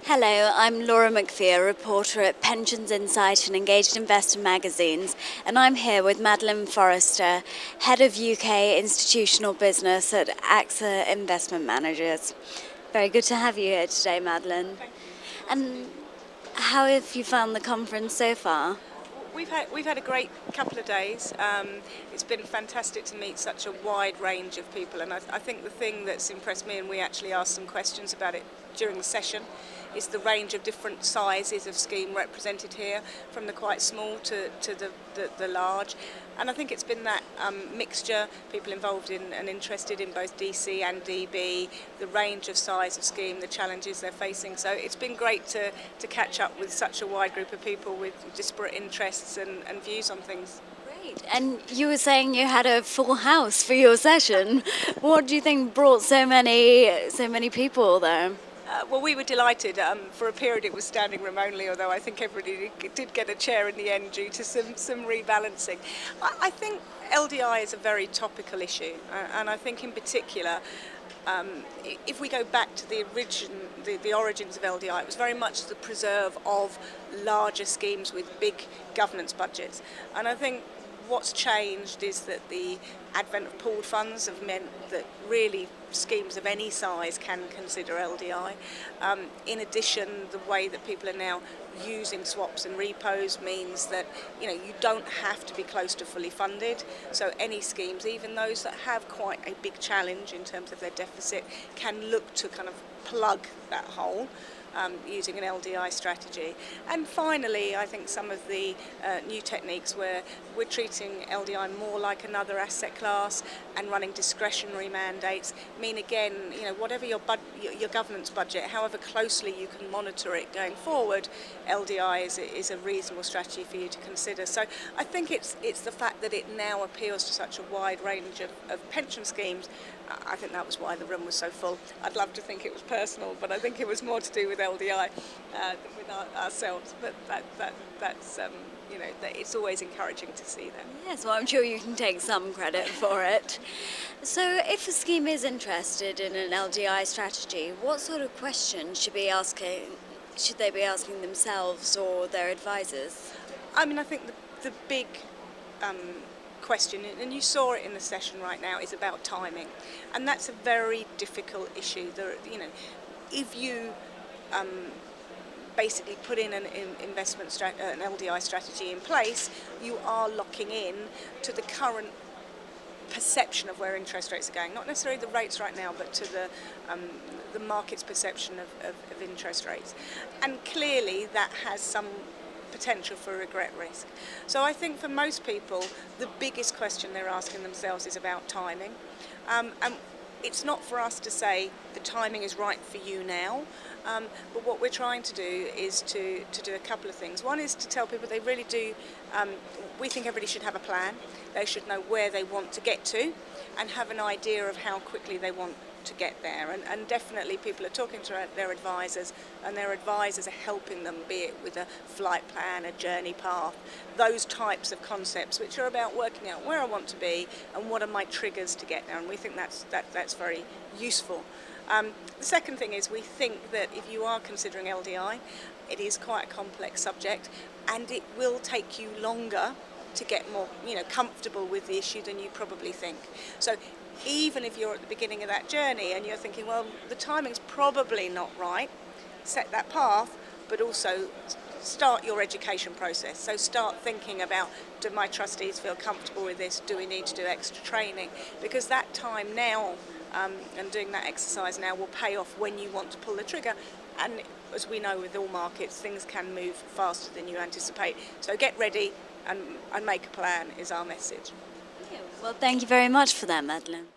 Hello, I'm Laura McPhee, a reporter at Pensions Insight and Engaged Investor magazines, and I'm here with Madeleine Forrester, Head of UK Institutional Business at AXA Investment Managers. Very good to have you here today, Madeleine. Thank you. And how have you found the conference so far? We've had a great couple of days. It's been fantastic to meet such a wide range of people, and I think the thing that's impressed me, and we actually asked some questions about it during the session, is the range of different sizes of scheme represented here, from the quite small to the large. And I think it's been that mixture, people involved in and interested in both DC and DB, the range of size of scheme, the challenges they're facing. So it's been great to catch up with such a wide group of people with disparate interests and views on things. Great. And you were saying you had a full house for your session. What do you think brought so many people there? Well, we were delighted. For a period it was standing room only, although I think everybody did get a chair in the end due to some rebalancing. I think LDI is a very topical issue, and I think in particular, if we go back to the origins of LDI, it was very much the preserve of larger schemes with big governance budgets. And I think what's changed is that the advent of pooled funds have meant that really schemes of any size can consider LDI. In addition, the way that people are now using swaps and repos means that you don't have to be close to fully funded. So any schemes, even those that have quite a big challenge in terms of their deficit, can look to kind of plug that hole. Using an LDI strategy. And finally, I think some of the new techniques where we're treating LDI more like another asset class and running discretionary mandates mean, again, whatever your governance budget, however closely you can monitor it going forward, LDI is a reasonable strategy for you to consider. So I think it's the fact that it now appeals to such a wide range of pension schemes. I think that was why the room was so full. I'd love to think it was personal, but I think it was more to do with LDI than with ourselves. But that's it's always encouraging to see that. Yes, well, I'm sure you can take some credit for it. So if a scheme is interested in an LDI strategy, what sort of questions should they be asking themselves or their advisors? I mean, I think the big question, and you saw it in the session right now, is about timing, and that's a very difficult issue. If you basically put in an LDI strategy in place, you are locking in to the current perception of where interest rates are going, not necessarily the rates right now, but to the market's perception of interest rates, and clearly that has some potential for regret risk. So I think for most people, the biggest question they're asking themselves is about timing. And it's not for us to say the timing is right for you now, but what we're trying to do is to do a couple of things. One is to tell people they really do, we think everybody should have a plan. They should know where they want to get to and have an idea of how quickly they want to get there, and definitely people are talking to their advisors, and their advisors are helping them, be it with a flight plan, a journey path, those types of concepts which are about working out where I want to be and what are my triggers to get there, and we think that's very useful. The second thing is we think that if you are considering LDI, it is quite a complex subject, and it will take you longer to get more comfortable with the issue than you probably think. So even if you're at the beginning of that journey and you're thinking, well, the timing's probably not right, set that path, but also start your education process. So start thinking about, do my trustees feel comfortable with this? Do we need to do extra training? Because that time now and doing that exercise now will pay off when you want to pull the trigger. And as we know with all markets, things can move faster than you anticipate. So get ready and make a plan is our message. Well, thank you very much for that, Madeleine.